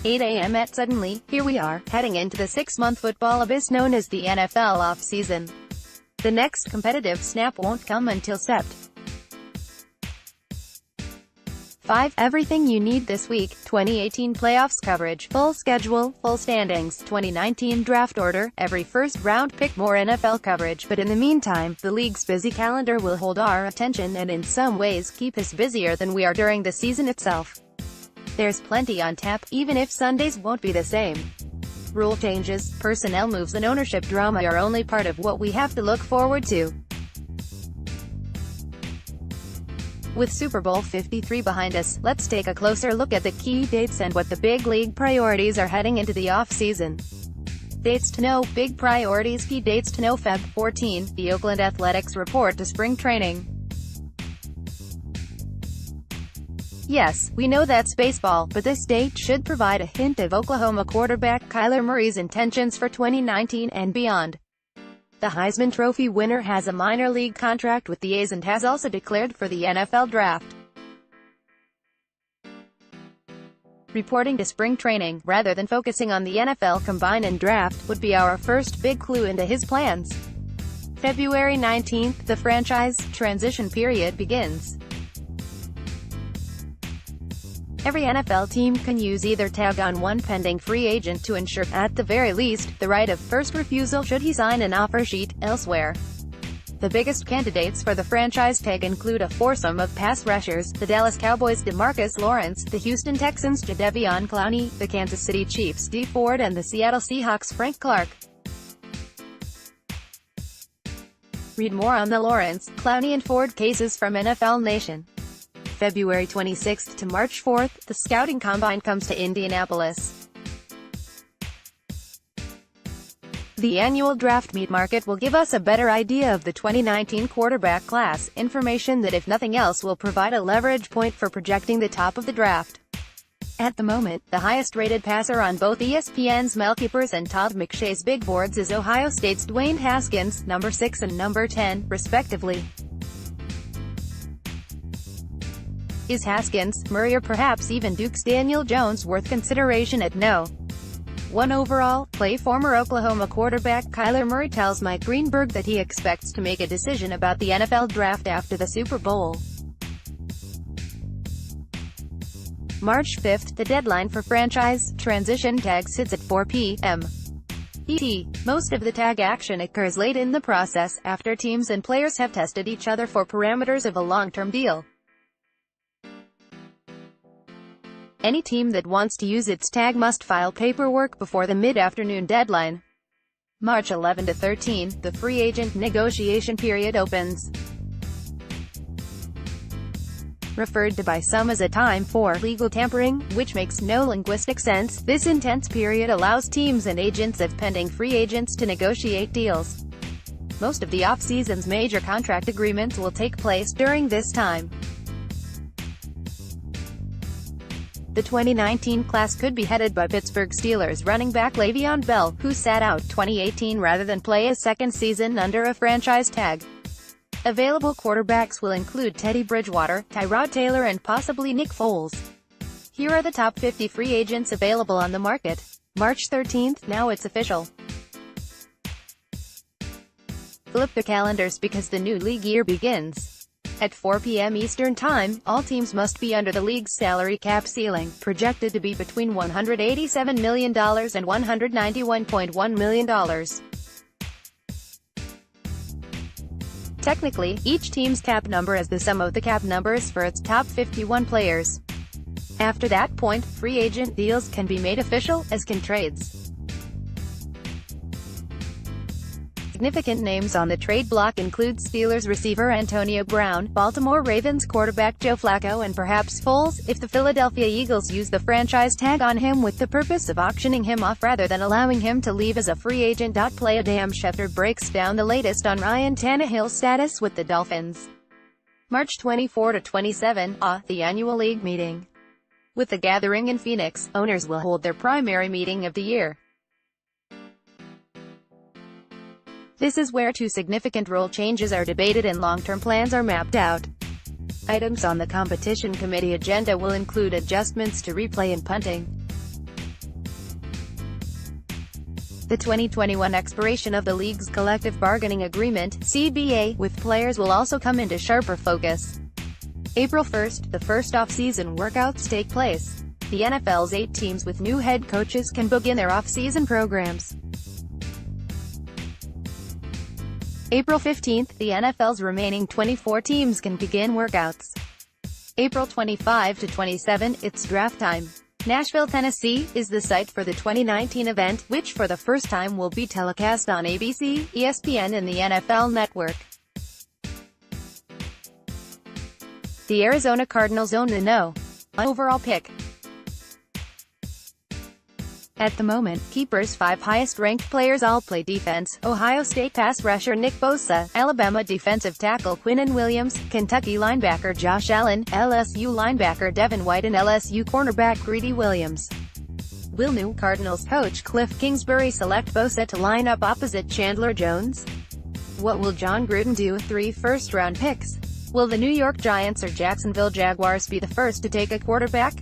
8 a.m. ETSuddenly, here we are, heading into the 6-month football abyss known as the NFL offseason. The next competitive snap won't come until Sept. 5. Everything you need this week: 2018 playoffs coverage, full schedule, full standings, 2019 draft order, every first-round pick, more NFL coverage. But in the meantime, the league's busy calendar will hold our attention and in some ways keep us busier than we are during the season itself. There's plenty on tap, even if Sundays won't be the same. Rule changes, personnel moves and ownership drama are only part of what we have to look forward to. With Super Bowl 53 behind us, let's take a closer look at the key dates and what the big league priorities are heading into the off-season. Dates to know, big priorities, key dates to know. Feb 14, the Oakland Athletics report to spring training. Yes, we know that's baseball, but this date should provide a hint of Oklahoma quarterback Kyler Murray's intentions for 2019 and beyond. The Heisman Trophy winner has a minor league contract with the A's and has also declared for the NFL draft. Reporting to spring training, rather than focusing on the NFL Combine and draft, would be our first big clue into his plans. February 19th, the franchise transition period begins. Every NFL team can use either tag on one pending free agent to ensure, at the very least, the right of first refusal should he sign an offer sheet elsewhere. The biggest candidates for the franchise tag include a foursome of pass rushers: the Dallas Cowboys' DeMarcus Lawrence, the Houston Texans' Jadeveon Clowney, the Kansas City Chiefs' Dee Ford and the Seattle Seahawks' Frank Clark. Read more on the Lawrence, Clowney and Ford cases from NFL Nation. February 26th to March 4th, the scouting combine comes to Indianapolis. The annual draft meat market will give us a better idea of the 2019 quarterback class, information that if nothing else will provide a leverage point for projecting the top of the draft. At the moment, the highest-rated passer on both ESPN's Mel Kiper's and Todd McShay's big boards is Ohio State's Dwayne Haskins, number 6 and number 10, respectively. Is Haskins, Murray or perhaps even Duke's Daniel Jones worth consideration at No. 1 overall? Play former Oklahoma quarterback Kyler Murray tells Mike Greenberg that he expects to make a decision about the NFL draft after the Super Bowl. March 5th, the deadline for franchise transition tags sits at 4 p.m. ET. Most of the tag action occurs late in the process, after teams and players have tested each other for parameters of a long-term deal. Any team that wants to use its tag must file paperwork before the mid-afternoon deadline. March 11 to 13, the free agent negotiation period opens. Referred to by some as a time for legal tampering, which makes no linguistic sense, this intense period allows teams and agents of pending free agents to negotiate deals. Most of the off-season's major contract agreements will take place during this time. The 2019 class could be headed by Pittsburgh Steelers running back Le'Veon Bell, who sat out 2018 rather than play a second season under a franchise tag. Available quarterbacks will include Teddy Bridgewater, Tyrod Taylor and possibly Nick Foles. Here are the top 50 free agents available on the market. March 13th, now it's official. Flip the calendars because the new league year begins. At 4 p.m. Eastern Time, all teams must be under the league's salary cap ceiling, projected to be between $187 million and $191.1 million. Technically, each team's cap number is the sum of the cap numbers for its top 51 players. After that point, free agent deals can be made official, as can trades. Significant names on the trade block include Steelers receiver Antonio Brown, Baltimore Ravens quarterback Joe Flacco and perhaps Foles, if the Philadelphia Eagles use the franchise tag on him with the purpose of auctioning him off rather than allowing him to leave as a free agent. Play a damn Schefter breaks down the latest on Ryan Tannehill's status with the Dolphins. March 24 to 27, the annual league meeting. With the gathering in Phoenix, owners will hold their primary meeting of the year. This is where two significant rule changes are debated and long-term plans are mapped out. Items on the competition committee agenda will include adjustments to replay and punting. The 2021 expiration of the league's collective bargaining agreement (CBA) with players will also come into sharper focus. April 1st, the first off-season workouts take place. The NFL's 8 teams with new head coaches can begin their off-season programs. April 15th, the NFL's remaining 24 teams can begin workouts. April 25 to 27, it's draft time. Nashville, Tennessee, is the site for the 2019 event, which for the first time will be telecast on ABC, ESPN and the NFL Network. The Arizona Cardinals own the No. 1 overall pick. At the moment, keepers' 5 highest-ranked players all play defense: Ohio State pass rusher Nick Bosa, Alabama defensive tackle Quinnen Williams, Kentucky linebacker Josh Allen, LSU linebacker Devin White and LSU cornerback Greedy Williams. Will new Cardinals coach Cliff Kingsbury select Bosa to line up opposite Chandler Jones? What will John Gruden do with 3 first-round picks? Will the New York Giants or Jacksonville Jaguars be the first to take a quarterback?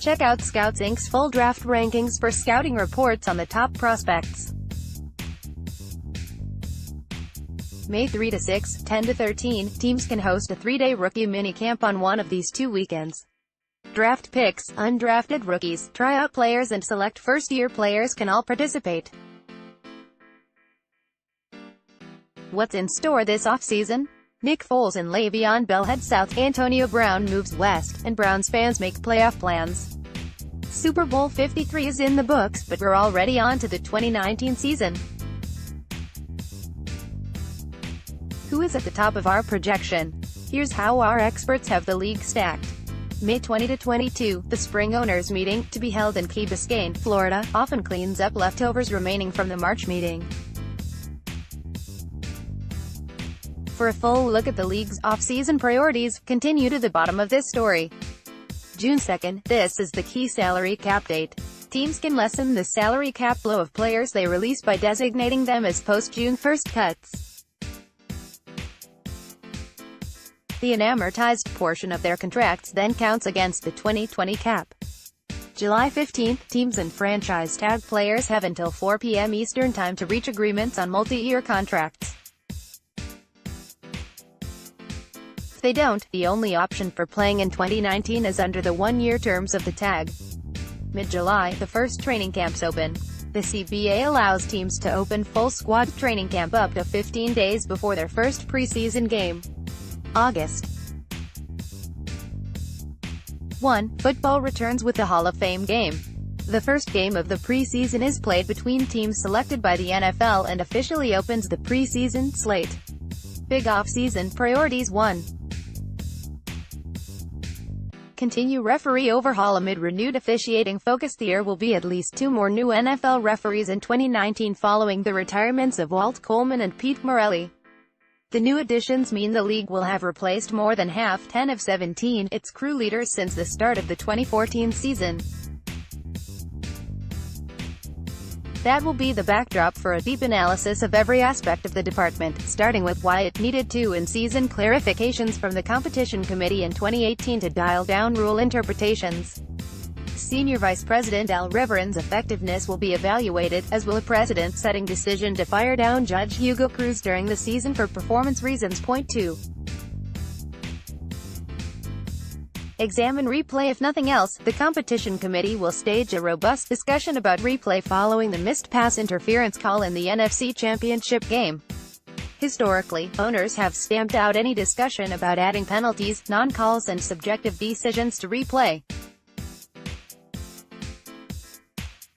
Check out Scouts Inc.'s full draft rankings for scouting reports on the top prospects. May 3 to 6, 10 to 13, teams can host a 3-day rookie minicamp on one of these 2 weekends. Draft picks, undrafted rookies, tryout players and select first-year players can all participate. What's in store this offseason? Nick Foles and Le'Veon Bell head south, Antonio Brown moves west, and Browns fans make playoff plans. Super Bowl 53 is in the books, but we're already on to the 2019 season. Who is at the top of our projection? Here's how our experts have the league stacked. May 20 to 22, the spring owners meeting, to be held in Key Biscayne, Florida, often cleans up leftovers remaining from the March meeting. For a full look at the league's off-season priorities, continue to the bottom of this story. June 2nd, this is the key salary cap date. Teams can lessen the salary cap blow of players they release by designating them as post-June 1st cuts. The unamortized portion of their contracts then counts against the 2020 cap. July 15th, teams and franchise tag players have until 4 p.m. Eastern Time to reach agreements on multi-year contracts. If they don't, the only option for playing in 2019 is under the 1-year terms of the tag. Mid-July, the first training camps open. The CBA allows teams to open full squad training camp up to 15 days before their first preseason game. August 1. Football returns with the Hall of Fame game. The first game of the preseason is played between teams selected by the NFL and officially opens the preseason slate. Big off-season priorities. 1. Continue referee overhaul. Amid renewed officiating focus, there will be at least 2 more new NFL referees in 2019 following the retirements of Walt Coleman and Pete Morelli. The new additions mean the league will have replaced more than half, 10 of 17, its crew leaders since the start of the 2014 season. That will be the backdrop for a deep analysis of every aspect of the department, starting with why it needed 2 in-season clarifications from the Competition Committee in 2018 to dial down rule interpretations. Senior Vice President Al Riveron's effectiveness will be evaluated, as will a precedent-setting decision to fire down Judge Hugo Cruz during the season for performance reasons. Point 2. Examine replay. If nothing else, the Competition Committee will stage a robust discussion about replay following the missed pass interference call in the NFC Championship game. Historically, owners have stamped out any discussion about adding penalties, non-calls and subjective decisions to replay.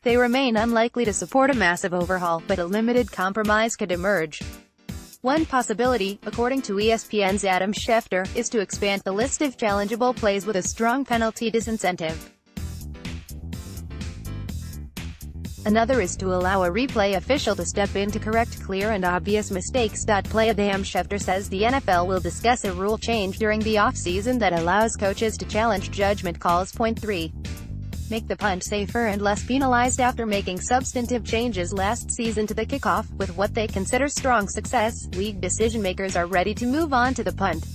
They remain unlikely to support a massive overhaul, but a limited compromise could emerge. One possibility, according to ESPN's Adam Schefter, is to expand the list of challengeable plays with a strong penalty disincentive. Another is to allow a replay official to step in to correct clear and obvious mistakes. Play. Adam Schefter says the NFL will discuss a rule change during the offseason that allows coaches to challenge judgment calls. Point 3. Make the punt safer and less penalized. After making substantive changes last season to the kickoff, with what they consider strong success, league decision-makers are ready to move on to the punt.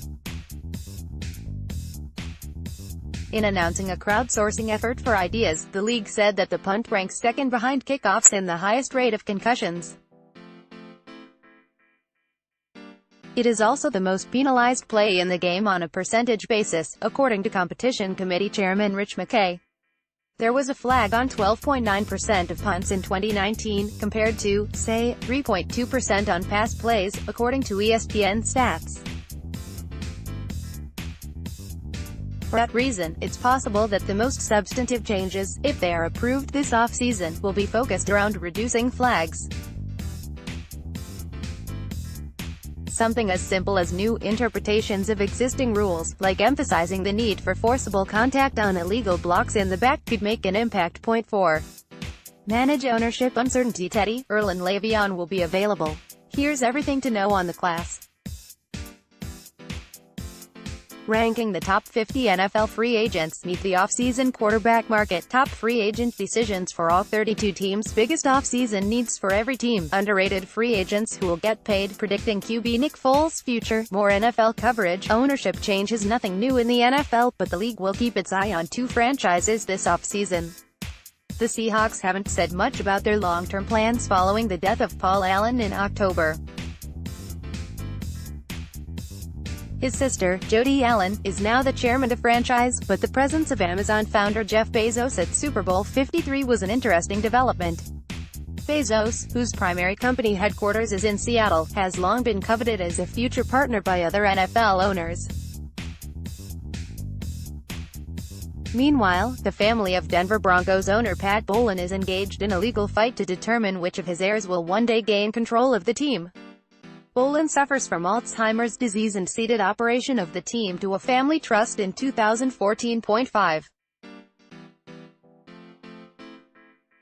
In announcing a crowdsourcing effort for ideas, the league said that the punt ranks second behind kickoffs in the highest rate of concussions. It is also the most penalized play in the game on a percentage basis, according to Competition Committee Chairman Rich McKay. There was a flag on 12.9% of punts in 2019, compared to, say, 3.2% on pass plays, according to ESPN stats. For that reason, it's possible that the most substantive changes, if they are approved this offseason, will be focused around reducing flags. Something as simple as new interpretations of existing rules, like emphasizing the need for forcible contact on illegal blocks in the back, could make an impact. Point 4. Manage ownership uncertainty. Teddy, Earl and Le'Veon will be available. Here's everything to know on the class. Ranking the top 50 NFL free agents. Meet the offseason quarterback market. Top free agent decisions for all 32 teams. Biggest offseason needs for every team. Underrated free agents who will get paid. Predicting QB Nick Foles' future. More NFL coverage. Ownership changes. Nothing new in the NFL, but the league will keep its eye on two franchises this offseason. The Seahawks haven't said much about their long-term plans following the death of Paul Allen in October. His sister, Jody Allen, is now the chairman of the franchise, but the presence of Amazon founder Jeff Bezos at Super Bowl 53 was an interesting development. Bezos, whose primary company headquarters is in Seattle, has long been coveted as a future partner by other NFL owners. Meanwhile, the family of Denver Broncos owner Pat Bowlen is engaged in a legal fight to determine which of his heirs will one day gain control of the team. Bowlen suffers from Alzheimer's disease and ceded operation of the team to a family trust in 2014.5.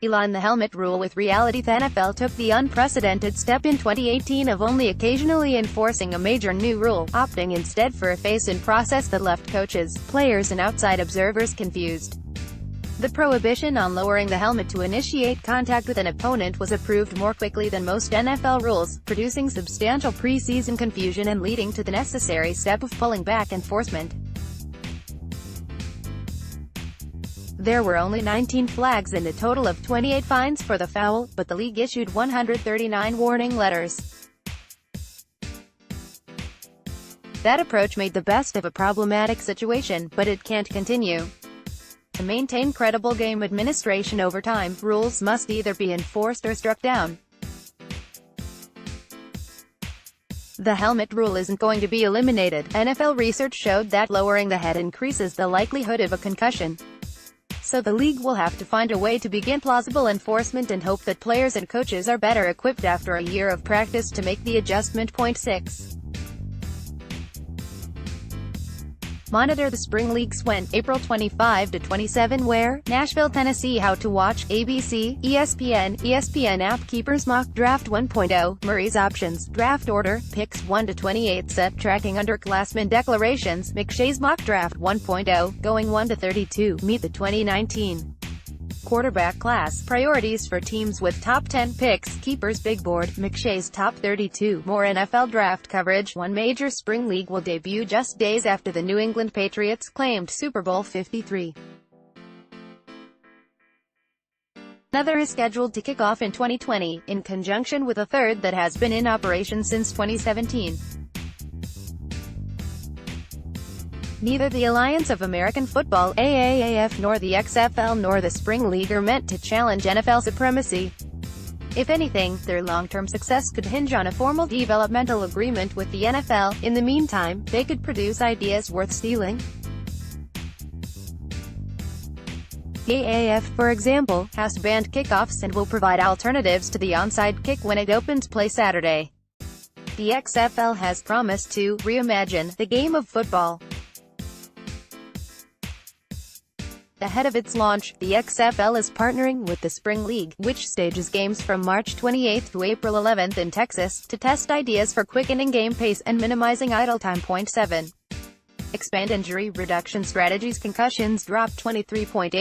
Elon the helmet rule with reality. The NFL took the unprecedented step in 2018 of only occasionally enforcing a major new rule, opting instead for a phase-in process that left coaches, players and outside observers confused. The prohibition on lowering the helmet to initiate contact with an opponent was approved more quickly than most NFL rules, producing substantial preseason confusion and leading to the necessary step of pulling back enforcement. There were only 19 flags and a total of 28 fines for the foul, but the league issued 139 warning letters. That approach made the best of a problematic situation, but it can't continue. To maintain credible game administration over time, rules must either be enforced or struck down. The helmet rule isn't going to be eliminated. NFL research showed that lowering the head increases the likelihood of a concussion. So the league will have to find a way to begin plausible enforcement and hope that players and coaches are better equipped after a year of practice to make the adjustment. Point 6. Monitor the Spring Leagues when, April 25 to 27 where, Nashville, Tennessee. How to watch, ABC, ESPN, ESPN app. Keepers Mock Draft 1.0, Murray's Options, Draft Order, Picks 1 to 28. Sept Tracking Underclassmen Declarations, McShay's Mock Draft 1.0, Going 1 to 32. Meet the 2019 quarterback class. Priorities for teams with top 10 picks. Keepers Big Board, McShay's Top 32. More NFL draft coverage. One major spring league will debut just days after the New England Patriots claimed Super Bowl 53. Another is scheduled to kick off in 2020, in conjunction with a third that has been in operation since 2017. Neither the Alliance of American Football (AAAF) nor the XFL nor the Spring League are meant to challenge NFL supremacy. If anything, their long-term success could hinge on a formal developmental agreement with the NFL. In the meantime, they could produce ideas worth stealing. The AAF, for example, has banned kickoffs and will provide alternatives to the onside kick when it opens play Saturday. The XFL has promised to reimagine the game of football. Ahead of its launch, the XFL is partnering with the Spring League, which stages games from March 28 to April 11 in Texas, to test ideas for quickening game pace and minimizing idle time. Point 7. Expand injury reduction strategies. Concussions dropped 23.8%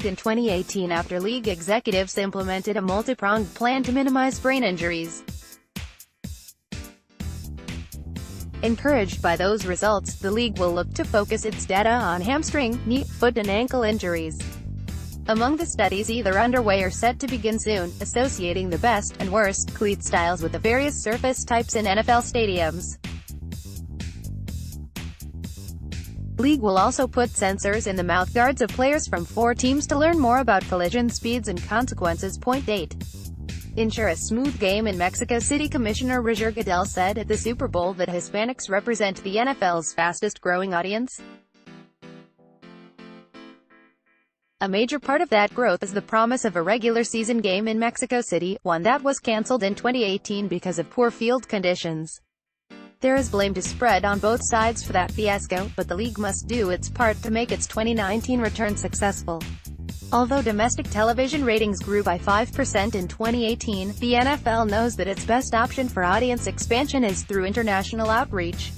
in 2018 after league executives implemented a multi-pronged plan to minimize brain injuries. Encouraged by those results, the league will look to focus its data on hamstring, knee, foot and ankle injuries. Among the studies either underway or set to begin soon, associating the best and worst cleat styles with the various surface types in NFL stadiums. League will also put sensors in the mouthguards of players from 4 teams to learn more about collision speeds and consequences. Point 8. Ensure a smooth game in Mexico City. Commissioner Roger Goodell said at the Super Bowl that Hispanics represent the NFL's fastest-growing audience. A major part of that growth is the promise of a regular season game in Mexico City, one that was canceled in 2018 because of poor field conditions. There is blame to spread on both sides for that fiasco, but the league must do its part to make its 2019 return successful. Although domestic television ratings grew by 5% in 2018, the NFL knows that its best option for audience expansion is through international outreach.